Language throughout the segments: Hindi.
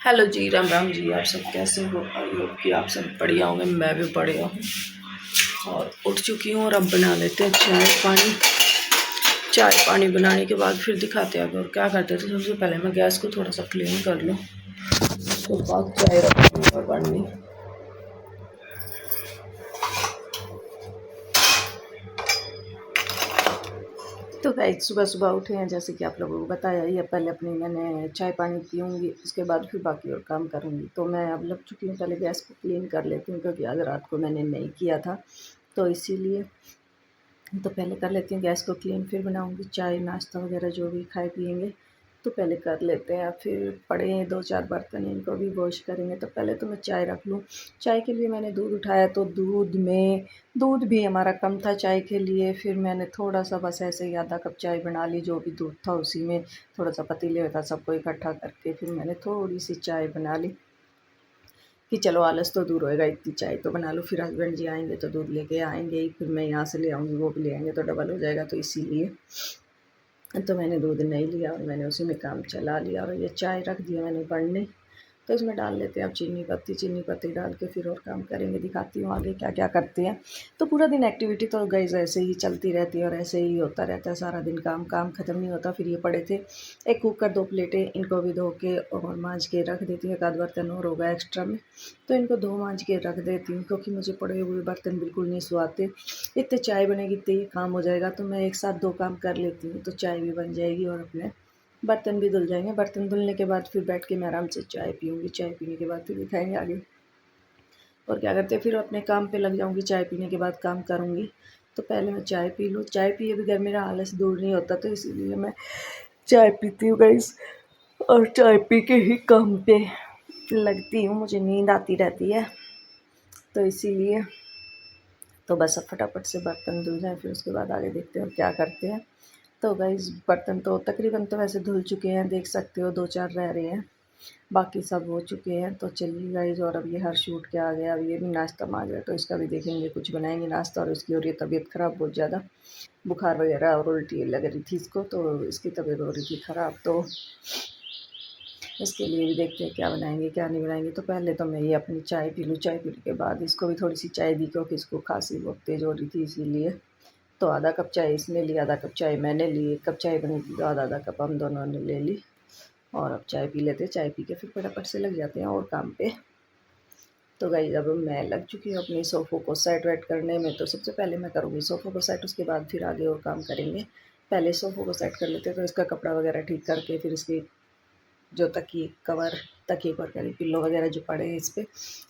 हेलो जी, राम राम जी। आप सब कैसे हो? आई होप कि आप सब बढ़िया होंगे। मैं भी बढ़िया हूँ और उठ चुकी हूँ। और अब बना लेते हैं चाय पानी। चाय पानी बनाने के बाद फिर दिखाते हैं और क्या करते थे। सबसे पहले मैं गैस को थोड़ा सा क्लीन कर लूँ, उसके बाद चाय रखूँगी बननी। तो गाइस, सुबह सुबह उठे हैं, जैसे कि आप लोगों को बताया ही है। पहले अपनी मैंने चाय पानी पीऊँगी, उसके बाद फिर बाकी और काम करूँगी। तो मैं अब लग चुकी हूँ, पहले गैस को क्लीन कर लेती हूँ क्योंकि आज रात को मैंने नहीं किया था, तो इसीलिए। तो पहले कर लेती हूँ गैस को क्लीन, फिर बनाऊँगी चाय नाश्ता वगैरह जो भी खाए पिएंगे। तो पहले कर लेते हैं। फिर पड़े हैं 2-4 बर्तन, इनको भी वॉश करेंगे। तो पहले तो मैं चाय रख लूँ। चाय के लिए मैंने दूध उठाया, तो दूध भी हमारा कम था चाय के लिए। फिर मैंने थोड़ा सा बस ऐसे ही आधा कप चाय बना ली, जो भी दूध था उसी में थोड़ा सा पतीले में था, सबको इकट्ठा करके फिर मैंने थोड़ी सी चाय बना ली कि चलो आलस तो दूर होएगा, इतनी चाय तो बना लो। फिर हस्बैंड जी आएंगे तो दूध लेके आएंगे ही, फिर मैं यहाँ से ले आऊँगी, वो भी ले आएंगे तो डबल हो जाएगा, तो इसीलिए तो मैंने दूध नहीं लिया और मैंने उसी में काम चला लिया। और ये चाय रख दिया मैंने बढ़ने। तो इसमें डाल लेते हैं अब चीनी पत्ती डाल के फिर और काम करेंगे। दिखाती हूँ आगे क्या क्या करते हैं। तो पूरा दिन एक्टिविटी तो गाइस ऐसे ही चलती रहती है और ऐसे ही होता रहता है सारा दिन। काम काम ख़त्म नहीं होता। फिर ये पड़े थे एक कुकर, 2 प्लेटें, इनको भी धो के और मांज के रख देती हूँ। एक आध बर्तन और होगा एक्स्ट्रा में, तो इनको धो मांज के रख देती हूँ क्योंकि मुझे पड़े हुए बर्तन बिल्कुल नहीं सुहाते। इतने चाय बनेगी, इतने ये काम हो जाएगा, तो मैं एक साथ 2 काम कर लेती हूँ। तो चाय भी बन जाएगी और अपने बर्तन भी धुल जाएंगे। बर्तन धुलने के बाद फिर बैठ के मैं आराम से चाय पीऊँगी। चाय पीने के बाद फिर दिखाएंगे आगे और क्या करते हैं। फिर अपने काम पे लग जाऊँगी, चाय पीने के बाद काम करूँगी। तो पहले मैं चाय पी लूँ। चाय पिए बगैर मेरा आलस दूर नहीं होता, तो इसीलिए मैं चाय पीती हूँ गाइस। और चाय पी के ही काम पे लगती हूँ, मुझे नींद आती रहती है, तो इसीलिए। तो बस अब फटाफट से बर्तन धुल जाएँ, फिर उसके बाद आगे देखते हैं और क्या करते हैं। तो गाइस, बर्तन तो तकरीबन तो वैसे धुल चुके हैं, देख सकते हो 2-4 रह रहे हैं, बाकी सब हो चुके हैं। तो चलिए गाइस, और अब ये हर्ष उठ के आ गया, अब ये भी नाश्ता मांग रहा है, तो इसका भी देखेंगे, कुछ बनाएंगे नाश्ता। और इसकी हो रही है तबीयत ख़राब बहुत ज़्यादा, बुखार वगैरह और उल्टी लग रही थी इसको, तो इसकी तबीयत हो रही थी ख़राब। तो इसके लिए भी देखते हैं क्या बनाएंगे क्या नहीं बनाएंगे। तो पहले तो मैं ये अपनी चाय पी लूँ, चाय पीने के बाद इसको भी थोड़ी सी चाय दी क्योंकि इसको खांसी बहुत तेज़ हो रही थी, इसीलिए। तो आधा कप चाय इसने ली, आधा कप चाय मैंने ली। 1 कप चाय बनी थी तो आधा आधा कप हम दोनों ने ले ली। और अब चाय पी लेते हैं। चाय पी के फिर फटाफट से लग जाते हैं और काम पे। तो गाइस, अब मैं लग चुकी हूँ अपनी सोफ़ों को सेट वेट करने में। तो सबसे पहले मैं करूँगी सोफ़ों को सेट, उसके बाद फिर आगे और काम करेंगे। पहले सोफ़ों को सेट कर लेते हैं। तो इसका कपड़ा वगैरह ठीक करके फिर इसकी जो तकिए कवर करें, पिल्लो वगैरह जो पड़े हैं इस पे,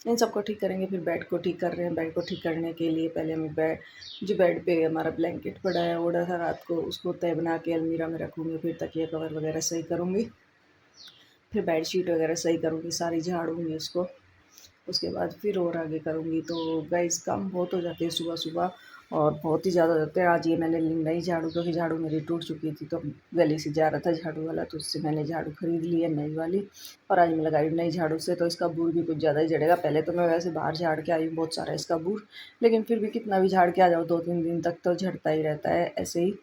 इन सबको ठीक करेंगे। फिर बेड को ठीक कर रहे हैं। बेड को ठीक करने के लिए पहले हमें बेड पे हमारा ब्लैंकेट पड़ा है, ओढ़ा था रात को, उसको तह बना के अलमीरा में रखूँगी। फिर तकिया कवर वगैरह सही करूँगी। फिर बेडशीट वगैरह सही करूँगी, सारी झाड़ूँगी उसको। उसके बाद फिर और आगे करूँगी। तो गाइस, काम बहुत हो जाते हैं सुबह सुबह और बहुत ही ज़्यादा हो जाते हैं। आज ये मैंने ली नई झाड़ू, क्योंकि झाड़ू मेरी टूट चुकी थी, तो गली से जा रहा था झाड़ू वाला, तो उससे मैंने झाड़ू खरीद ली है नई वाली। और आज मैं लगा रही हूँ नई झाड़ू से, तो इसका बूर भी कुछ ज़्यादा ही झड़ेगा। पहले तो मैं वैसे बाहर झाड़ के आई हूँ बहुत सारा इसका बूर, लेकिन फिर भी कितना भी झाड़ के आ जाओ 2-3 दिन तक तो झड़ता ही रहता है ऐसे ही।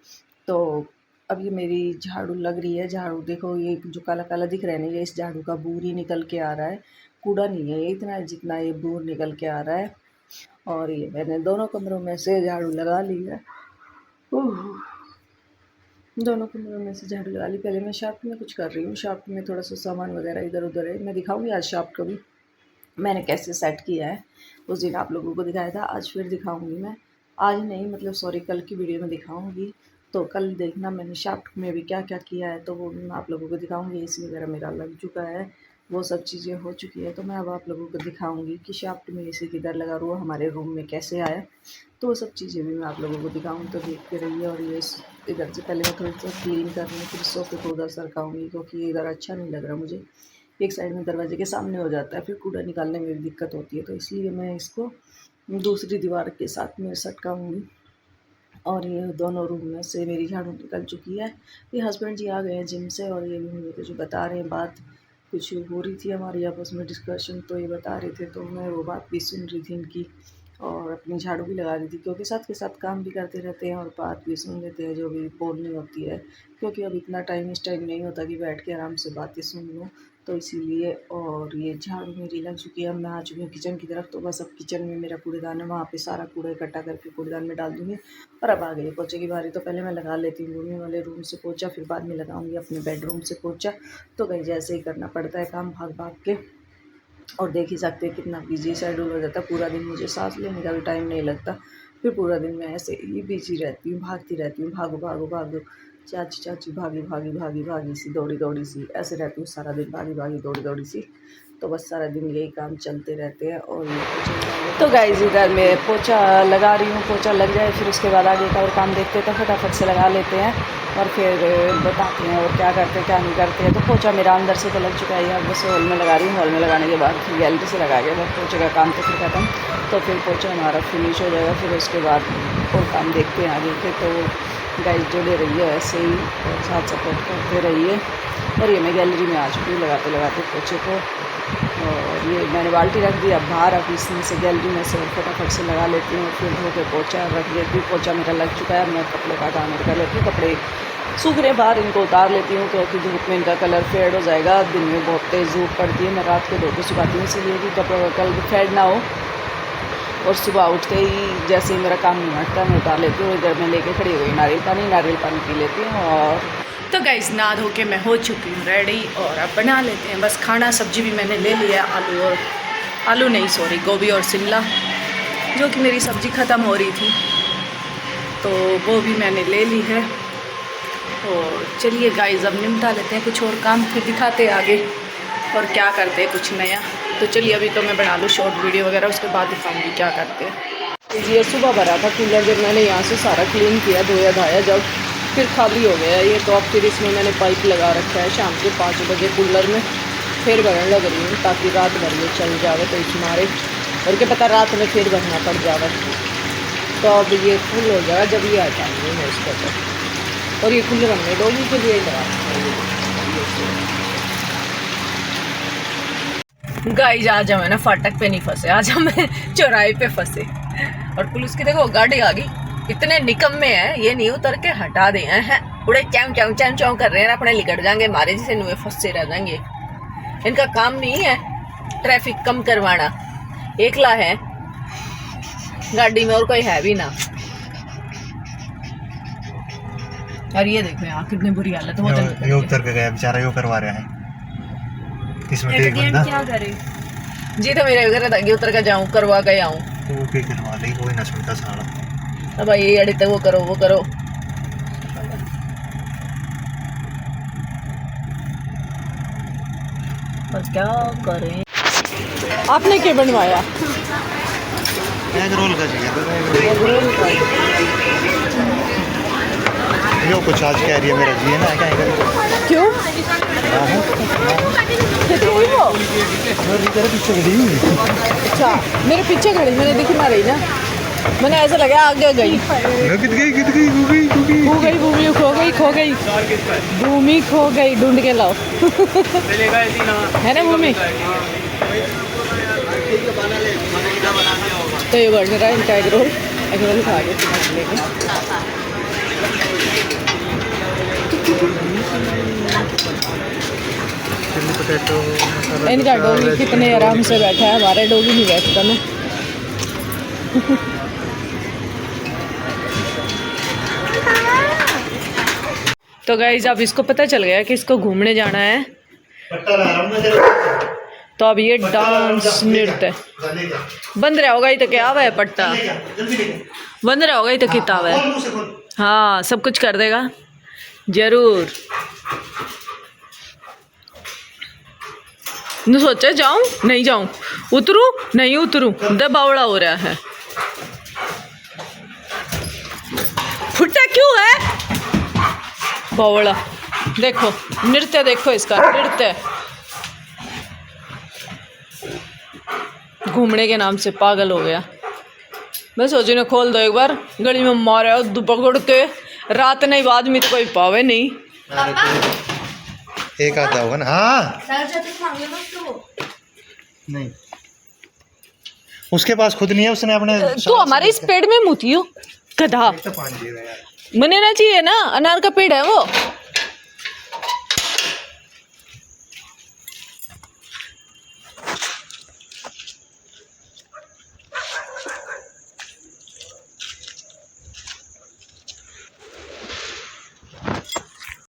तो अब ये मेरी झाड़ू लग रही है। झाड़ू देखो, ये जो काला काला दिख रहा है ना, ये इस झाड़ू का बूर ही निकल के आ रहा है, कूड़ा नहीं है ये इतना, जितना ये बूर निकल के आ रहा है। और ये मैंने दोनों कमरों में से झाड़ू लगा ली है। उह, दोनों कमरों में से झाड़ू लगा ली। पहले मैं शॉप में कुछ कर रही हूँ, शॉप में थोड़ा सा सामान वगैरह इधर उधर है, मैं दिखाऊंगी आज शॉप को भी मैंने कैसे सेट किया है। उस दिन आप लोगों को दिखाया था, आज फिर दिखाऊंगी मैं। आज नहीं, मतलब सॉरी, कल की वीडियो में दिखाऊंगी। तो कल देखना मैंने शाफ्ट में भी क्या क्या किया है, तो वो भी मैं आप लोगों को दिखाऊंगी। एसी वगैरह मेरा लग चुका है, वो सब चीज़ें हो चुकी है। तो मैं अब आप लोगों को दिखाऊंगी कि शाफ्ट में एसी किधर लगा, हुआ हमारे रूम में कैसे आया, तो वो सब चीज़ें भी मैं आप लोगों को दिखाऊंगी। तो देखते रहिए। और ये इधर से पहले मैं थोड़ा सा क्लीन कर रही हूँ, फिर सोफे को उधर सरकाऊँगी क्योंकि ये इधर अच्छा नहीं लग रहा मुझे। एक साइड में दरवाजे के सामने हो जाता है, फिर कूड़ा निकालने में भी दिक्कत होती है, तो इसलिए मैं इसको दूसरी दीवार के साथ में सटकाऊँगी। और ये दोनों रूम में से मेरी झाड़ू निकल चुकी है। ये हस्बैंड जी आ गए हैं जिम से और ये भी मुझे कुछ बता रहे हैं, बात कुछ हो रही थी हमारी आपस में डिस्कशन, तो ये बता रहे थे, तो मैं वो बात भी सुन रही थी इनकी और अपनी झाड़ू भी लगा रही थी, क्योंकि साथ के साथ काम भी करते रहते हैं और बात भी सुन लेते हैं जो भी बोलनी होती है। क्योंकि अब इतना टाइम इस टाइम नहीं होता कि बैठ के आराम से बातें सुन लूँ, तो इसीलिए। और ये झाड़ू मेरी लग चुकी है। अब मैं आ चुकी हूँ किचन की तरफ। तो बस अब किचन में मेरा कूड़ेदान है, वहाँ पे सारा कूड़ा इकट्ठा करके कूड़ेदान में डाल दूँगी। और अब आ गई पोछे की बारी। तो पहले मैं लगा लेती हूँ रूम वाले रूम से पोछा, फिर बाद में लगाऊँगी अपने बेडरूम से पोछा। तो कहीं जैसे ही करना पड़ता है काम भाग भाग के। और देख ही सकते हैं कितना बिजी शेड्यूल हो जाता है। पूरा दिन मुझे सांस लेने का भी टाइम नहीं लगता। फिर पूरा दिन मैं ऐसे ही बिजी रहती हूँ, भागती रहती हूँ, भागो भागो भागो, चाची चाची, भागी भागी भागी भागी सी, दौड़ी दौड़ी सी, ऐसे रहती हूँ सारा दिन, भागी भागी दौड़ी दौड़ी सी। तो बस सारा दिन यही काम चलते रहते हैं। और ये तो गाइस इधर मैं पोछा लगा रही हूँ। पोछा लग जाए फिर उसके बाद आगे का और काम देखते हैं। तो फटाफट से लगा लेते हैं और फिर बताते हैं और क्या करते हैं क्या नहीं करते हैं। तो पोछा मेरा अंदर से तो लग चुका है, यार बस हॉल में लगा रही हूँ। हॉल में लगाने के बाद फिर गैलरी से लगा के बस पोछे का काम तो फिर ख़त्म। तो फिर पोछा हमारा फिनिश हो जाएगा। फिर उसके बाद और काम देखते हैं आगे के। तो गाइस जुड़े रहिए ऐसे ही और साथ सपोर्ट करते रहिए। और ये मैं गैलरी में आ चुकी हूँ लगाते लगाते पोछे को। और ये मैंने बाल्टी रख दी अब बाहर। अब इसमें से गैलरी में से फटाफट से लगा लेती हूँ। फिर धो के पोछा रख देती हूँ। पोछा मेरा लग चुका है। मैं कपड़ों का काम कर लेती हूँ। कपड़े सूख रहे बाहर, इनको उतार लेती हूँ क्योंकि धूप में इनका कलर फेड हो जाएगा। दिन में बहुत तेज़ धूप पड़ती है। मैं रात को धो के सुखाती हूँ इसीलिए कि कपड़ों का कलर फेड ना हो। और सुबह उठते ही जैसे ही मेरा काम नहीं हटता मैं उतार लेती हूँ। इधर मैं लेके खड़ी हो गई नारियल पानी पी लेती हूँ। और तो गाइस नहा धो के मैं हो चुकी हूँ रेडी। और अब बना लेते हैं बस खाना। सब्जी भी मैंने ले लिया, गोभी और शिमला, जो कि मेरी सब्ज़ी ख़त्म हो रही थी तो वो भी मैंने ले ली है। और चलिए गाइस अब निपटा लेते हैं कुछ और काम, फिर दिखाते हैं आगे और क्या करते हैं कुछ नया। तो चलिए अभी तो मैं बना लूँ शॉर्ट वीडियो वगैरह, उसके बाद दिखाऊंगी क्या करते हैं। ये सुबह भरा था कूलर, जब मैंने यहाँ से सारा क्लीन किया धोया धाया जब फिर खाली हो गया ये। तो अब फिर इसमें मैंने पाइप लगा रखा है शाम के 5 बजे कूलर में फिर भरने लग रही हूँ ताकि रात भर ये चल जावे। तो इस मारे और क्या पता रात में फिर भरना पड़ जावे। तो अब ये फुल हो जाएगा जब ये हटाएंगे मैं इसको। तो और ये खुले बनने डोगी के लिए लगा। गाइस आज हम है ना फाटक पे नहीं फंसे, आज हम चौराहे पे फंसे। और पुलिस की देखो गाड़ी आ गई, इतने निकम्मे हैं ये नहीं उतर के हटा दे हैं। उड़े चाँव चाँव चाँव चाँव कर रहे हैं, अपने लिकट जाएंगे हमारे जैसे नुए फंसे रह जाएंगे। इनका काम नहीं है ट्रैफिक कम करवाना, एकला है गाड़ी में और कोई है भी ना। और ये देखो यहाँ कितनी बुरी हालत है। ये उतर के गया बेचारा, यो करवा रहा है इसमें एक बंदा क्या करे जी। तो मेरे घर तक उतर के जाऊं करवा के आऊं तो वो करवा ले, कोई ना सुनता साला। अब भाई अड़ी तक वो करो बस क्या करें। आपने क्या बनवाया? एग रोल का यो कुछ आज कह रही है मेरा जी है ना क्या क्यों वो पीछे खड़ी। अच्छा मेरे पीछे खड़ी, मैंने देखी ना रही ना, मैंने ऐसा लगा आगे गई भूमि खो गई ढूंढ के लाओ है ना भूमि। तो ये बन रहा है इनका एग रोल खा के इनका डोगी कितने आराम से बैठा है, हमारा डोगी नहीं बैठता ना। तो गाइस अब इसको पता चल गया कि इसको घूमने जाना है। तो अब ये डांस नृत्य बंद रहा होगा ही तो क्या है, पट्टा बंद रहा होगा ही तो किताब है। हाँ सब कुछ कर देगा जरूर। न सोचा जाऊं नहीं जाऊं, उतरूं नहीं उतरूं, दबावड़ा हो रहा है। फुटा क्यों है बावड़ा। देखो नृत्य, देखो इसका नृत्य, घूमने के नाम से पागल हो गया। मैं सोची ने खोल दो एक बार, गली में मारे पकड़ के रात नहीं बाद में तो कोई पावे नहीं। एक आता होगा ना। हाँ नहीं उसके पास खुद नहीं है, उसने अपने तो हमारे इस पेड़ में मुती हो गधा। मने ना चाहिए ना, अनार का पेड़ है वो।